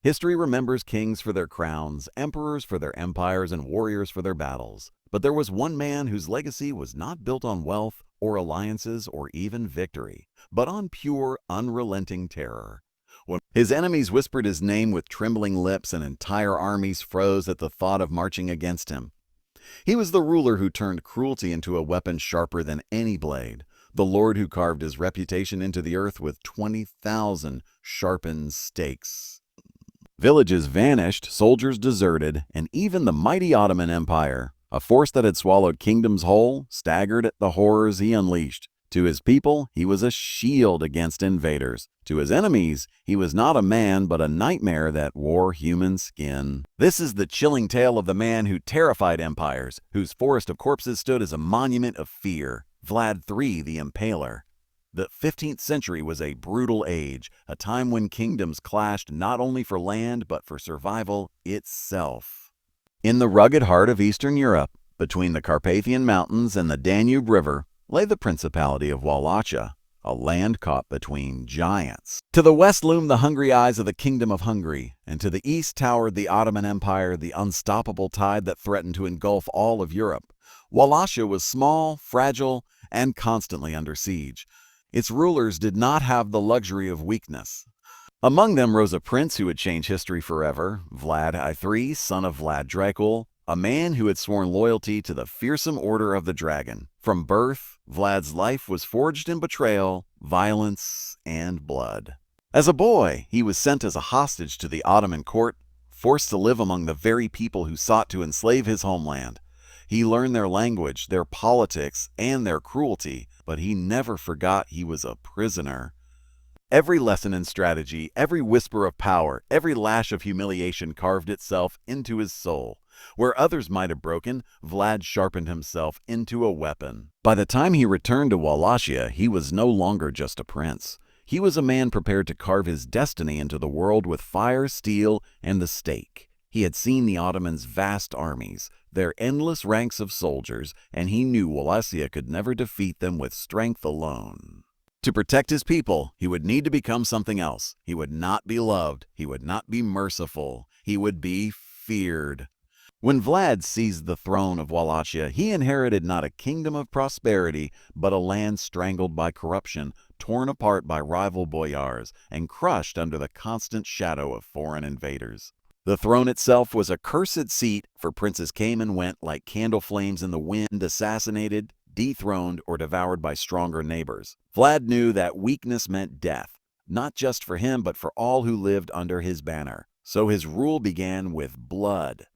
History remembers kings for their crowns, emperors for their empires, and warriors for their battles. But there was one man whose legacy was not built on wealth or alliances or even victory, but on pure, unrelenting terror. When his enemies whispered his name with trembling lips and entire armies froze at the thought of marching against him. He was the ruler who turned cruelty into a weapon sharper than any blade, the lord who carved his reputation into the earth with 20,000 sharpened stakes. Villages vanished, soldiers deserted, and even the mighty Ottoman Empire, a force that had swallowed kingdoms whole, staggered at the horrors he unleashed. To his people, he was a shield against invaders. To his enemies, he was not a man but a nightmare that wore human skin. This is the chilling tale of the man who terrified empires, whose forest of corpses stood as a monument of fear, Vlad III the Impaler. The 15th century was a brutal age, a time when kingdoms clashed not only for land but for survival itself. In the rugged heart of Eastern Europe, between the Carpathian Mountains and the Danube River, lay the Principality of Wallachia, a land caught between giants. To the west loomed the hungry eyes of the Kingdom of Hungary, and to the east towered the Ottoman Empire, the unstoppable tide that threatened to engulf all of Europe. Wallachia was small, fragile, and constantly under siege. Its rulers did not have the luxury of weakness. Among them rose a prince who would change history forever, Vlad III, son of Vlad Dracula, a man who had sworn loyalty to the fearsome Order of the Dragon. From birth, Vlad's life was forged in betrayal, violence, and blood. As a boy, he was sent as a hostage to the Ottoman court, forced to live among the very people who sought to enslave his homeland. He learned their language, their politics, and their cruelty, but he never forgot he was a prisoner. Every lesson in strategy, every whisper of power, every lash of humiliation carved itself into his soul. Where others might have broken, Vlad sharpened himself into a weapon. By the time he returned to Wallachia, he was no longer just a prince. He was a man prepared to carve his destiny into the world with fire, steel, and the stake. He had seen the Ottomans' vast armies, their endless ranks of soldiers, and he knew Wallachia could never defeat them with strength alone. To protect his people, he would need to become something else. He would not be loved. He would not be merciful. He would be feared. When Vlad seized the throne of Wallachia, he inherited not a kingdom of prosperity, but a land strangled by corruption, torn apart by rival boyars, and crushed under the constant shadow of foreign invaders. The throne itself was a cursed seat, for princes came and went like candle flames in the wind, assassinated, dethroned, or devoured by stronger neighbors. Vlad knew that weakness meant death, not just for him but for all who lived under his banner. So his rule began with blood.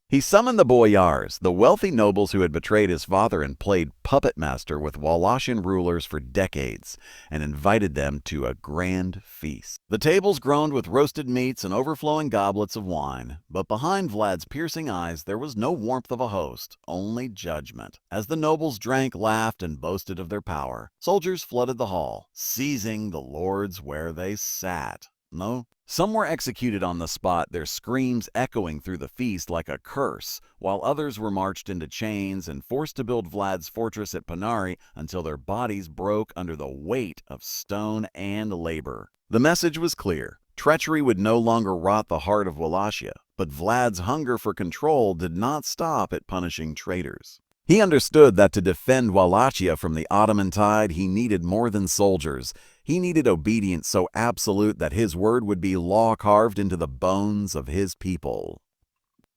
He summoned the boyars, the wealthy nobles who had betrayed his father and played puppet master with Wallachian rulers for decades, and invited them to a grand feast. The tables groaned with roasted meats and overflowing goblets of wine, but behind Vlad's piercing eyes there was no warmth of a host, only judgment. As the nobles drank, laughed, and boasted of their power, soldiers flooded the hall, seizing the lords where they sat. No, some were executed on the spot, their screams echoing through the feast like a curse, while others were marched into chains and forced to build Vlad's fortress at Panari until their bodies broke under the weight of stone and labor. The message was clear. Treachery would no longer rot the heart of Wallachia, but Vlad's hunger for control did not stop at punishing traitors. He understood that to defend Wallachia from the Ottoman tide, he needed more than soldiers. He needed obedience so absolute that his word would be law carved into the bones of his people.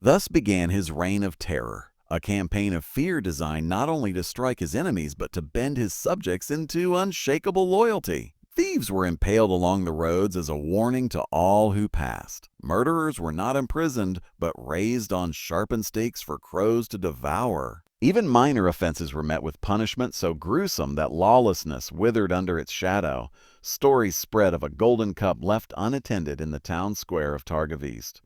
Thus began his reign of terror, a campaign of fear designed not only to strike his enemies but to bend his subjects into unshakable loyalty. Thieves were impaled along the roads as a warning to all who passed. Murderers were not imprisoned but raised on sharpened stakes for crows to devour. Even minor offenses were met with punishment so gruesome that lawlessness withered under its shadow. Stories spread of a golden cup left unattended in the town square of Targovist.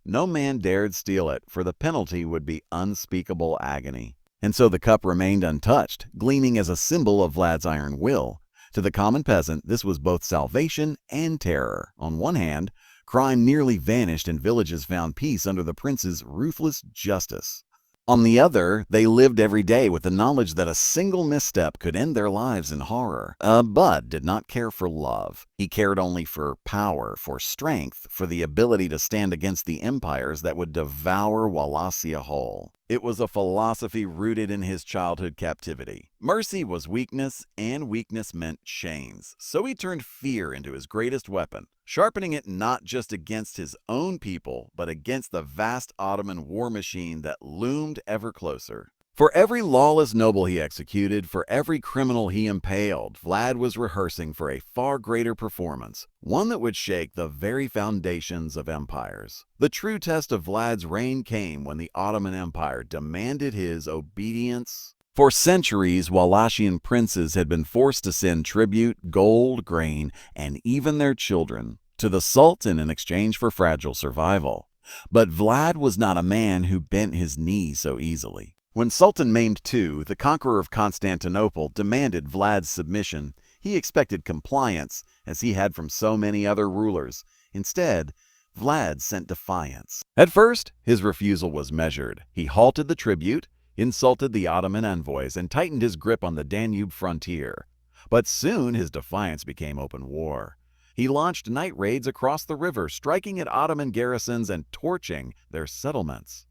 No man dared steal it, for the penalty would be unspeakable agony. And so the cup remained untouched, gleaming as a symbol of Vlad's iron will. To the common peasant, this was both salvation and terror. On one hand, crime nearly vanished and villages found peace under the prince's ruthless justice. On the other, they lived every day with the knowledge that a single misstep could end their lives in horror. Bud did not care for love. He cared only for power, for strength, for the ability to stand against the empires that would devour Wallachia whole. It was a philosophy rooted in his childhood captivity. Mercy was weakness, and weakness meant chains. So he turned fear into his greatest weapon, sharpening it not just against his own people, but against the vast Ottoman war machine that loomed ever closer. For every lawless noble he executed, for every criminal he impaled, Vlad was rehearsing for a far greater performance, one that would shake the very foundations of empires. The true test of Vlad's reign came when the Ottoman Empire demanded his obedience. For centuries, Wallachian princes had been forced to send tribute, gold, grain, and even their children to the Sultan in exchange for fragile survival. But Vlad was not a man who bent his knee so easily. When Sultan Mehmed II, the conqueror of Constantinople, demanded Vlad's submission, he expected compliance, as he had from so many other rulers. Instead, Vlad sent defiance. At first, his refusal was measured. He halted the tribute, insulted the Ottoman envoys, and tightened his grip on the Danube frontier. But soon his defiance became open war. He launched night raids across the river, striking at Ottoman garrisons and torching their settlements.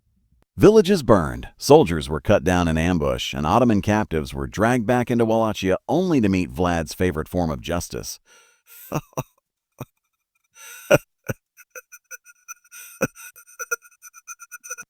Villages burned, soldiers were cut down in ambush, and Ottoman captives were dragged back into Wallachia only to meet Vlad's favorite form of justice.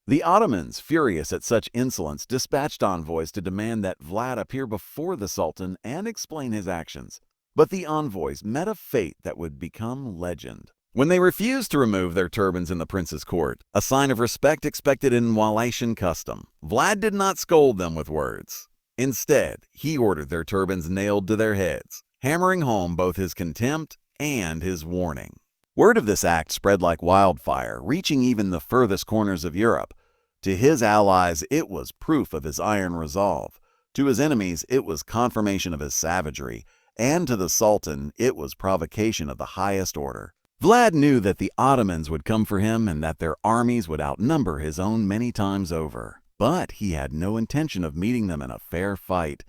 The Ottomans, furious at such insolence, dispatched envoys to demand that Vlad appear before the Sultan and explain his actions. But the envoys met a fate that would become legend. When they refused to remove their turbans in the prince's court, a sign of respect expected in Wallachian custom, Vlad did not scold them with words. Instead, he ordered their turbans nailed to their heads, hammering home both his contempt and his warning. Word of this act spread like wildfire, reaching even the furthest corners of Europe. To his allies, it was proof of his iron resolve. To his enemies, it was confirmation of his savagery. And to the Sultan, it was provocation of the highest order. Vlad knew that the Ottomans would come for him and that their armies would outnumber his own many times over. But he had no intention of meeting them in a fair fight.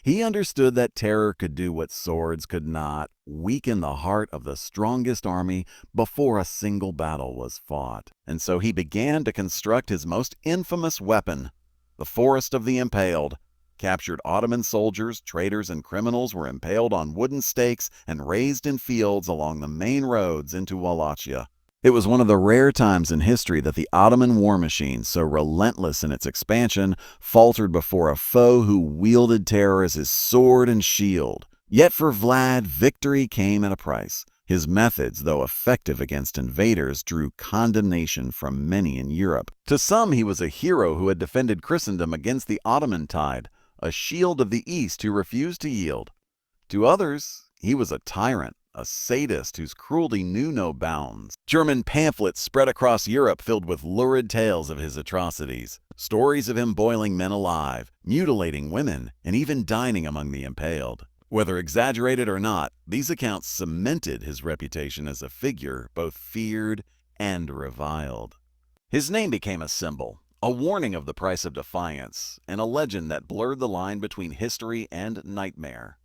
He understood that terror could do what swords could not, weaken the heart of the strongest army before a single battle was fought. And so he began to construct his most infamous weapon, the Forest of the Impaled. Captured Ottoman soldiers, traitors, and criminals were impaled on wooden stakes and raised in fields along the main roads into Wallachia. It was one of the rare times in history that the Ottoman war machine, so relentless in its expansion, faltered before a foe who wielded terror as his sword and shield. Yet for Vlad, victory came at a price. His methods, though effective against invaders, drew condemnation from many in Europe. To some, he was a hero who had defended Christendom against the Ottoman tide, a shield of the East who refused to yield. To others, he was a tyrant, a sadist whose cruelty knew no bounds. German pamphlets spread across Europe filled with lurid tales of his atrocities, stories of him boiling men alive, mutilating women, and even dining among the impaled. Whether exaggerated or not, these accounts cemented his reputation as a figure both feared and reviled. His name became a symbol, a warning of the price of defiance, and a legend that blurred the line between history and nightmare.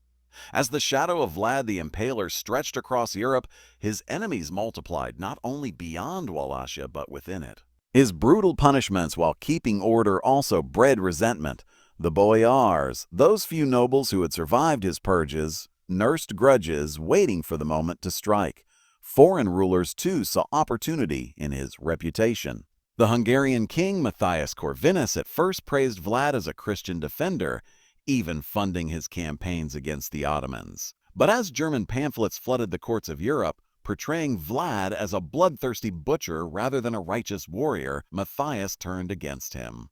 As the shadow of Vlad the Impaler stretched across Europe, his enemies multiplied not only beyond Wallachia but within it. His brutal punishments while keeping order also bred resentment. The boyars, those few nobles who had survived his purges, nursed grudges, waiting for the moment to strike. Foreign rulers, too, saw opportunity in his reputation. The Hungarian king Matthias Corvinus at first praised Vlad as a Christian defender, even funding his campaigns against the Ottomans. But as German pamphlets flooded the courts of Europe, portraying Vlad as a bloodthirsty butcher rather than a righteous warrior, Matthias turned against him.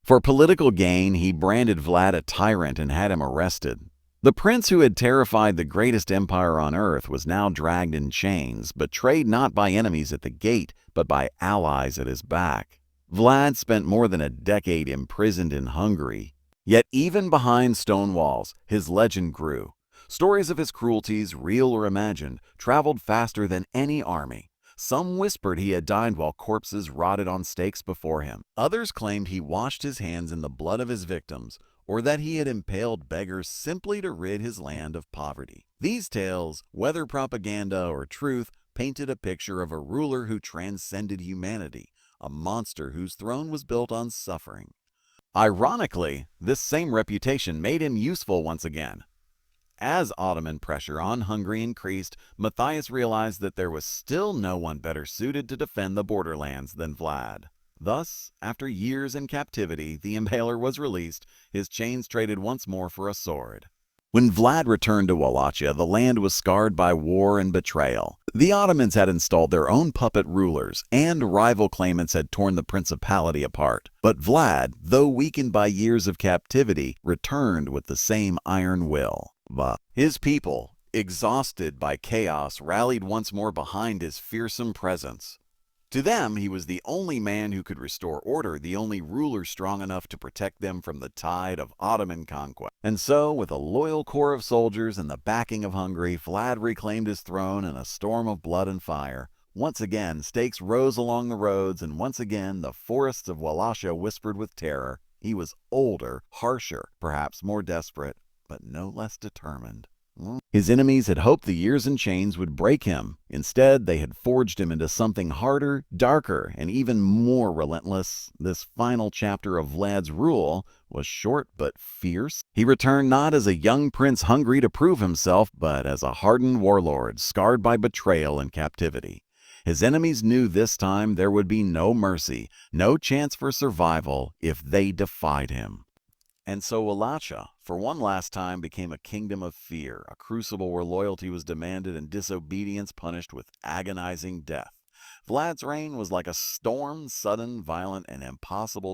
For political gain, he branded Vlad a tyrant and had him arrested. The prince who had terrified the greatest empire on earth was now dragged in chains, betrayed not by enemies at the gate, but by allies at his back. Vlad spent more than a decade imprisoned in Hungary. Yet even behind stone walls, his legend grew. Stories of his cruelties, real or imagined, traveled faster than any army. Some whispered he had died while corpses rotted on stakes before him. Others claimed he washed his hands in the blood of his victims, or that he had impaled beggars simply to rid his land of poverty. These tales, whether propaganda or truth, painted a picture of a ruler who transcended humanity, a monster whose throne was built on suffering. Ironically, this same reputation made him useful once again. As Ottoman pressure on Hungary increased, Matthias realized that there was still no one better suited to defend the borderlands than Vlad. Thus, after years in captivity, the Impaler was released, his chains traded once more for a sword. When Vlad returned to Wallachia, the land was scarred by war and betrayal. The Ottomans had installed their own puppet rulers, and rival claimants had torn the principality apart. But Vlad, though weakened by years of captivity, returned with the same iron will. His people, exhausted by chaos, rallied once more behind his fearsome presence. To them, he was the only man who could restore order, the only ruler strong enough to protect them from the tide of Ottoman conquest. And so, with a loyal corps of soldiers and the backing of Hungary, Vlad reclaimed his throne in a storm of blood and fire. Once again, stakes rose along the roads, and once again, the forests of Wallachia whispered with terror. He was older, harsher, perhaps more desperate, but no less determined. His enemies had hoped the years in chains would break him. Instead, they had forged him into something harder, darker, and even more relentless. This final chapter of Vlad's rule was short but fierce. He returned not as a young prince hungry to prove himself, but as a hardened warlord scarred by betrayal and captivity. His enemies knew this time there would be no mercy, no chance for survival if they defied him. And so Wallachia, for one last time, became a kingdom of fear, a crucible where loyalty was demanded and disobedience punished with agonizing death. Vlad's reign was like a storm, sudden, violent, and impossible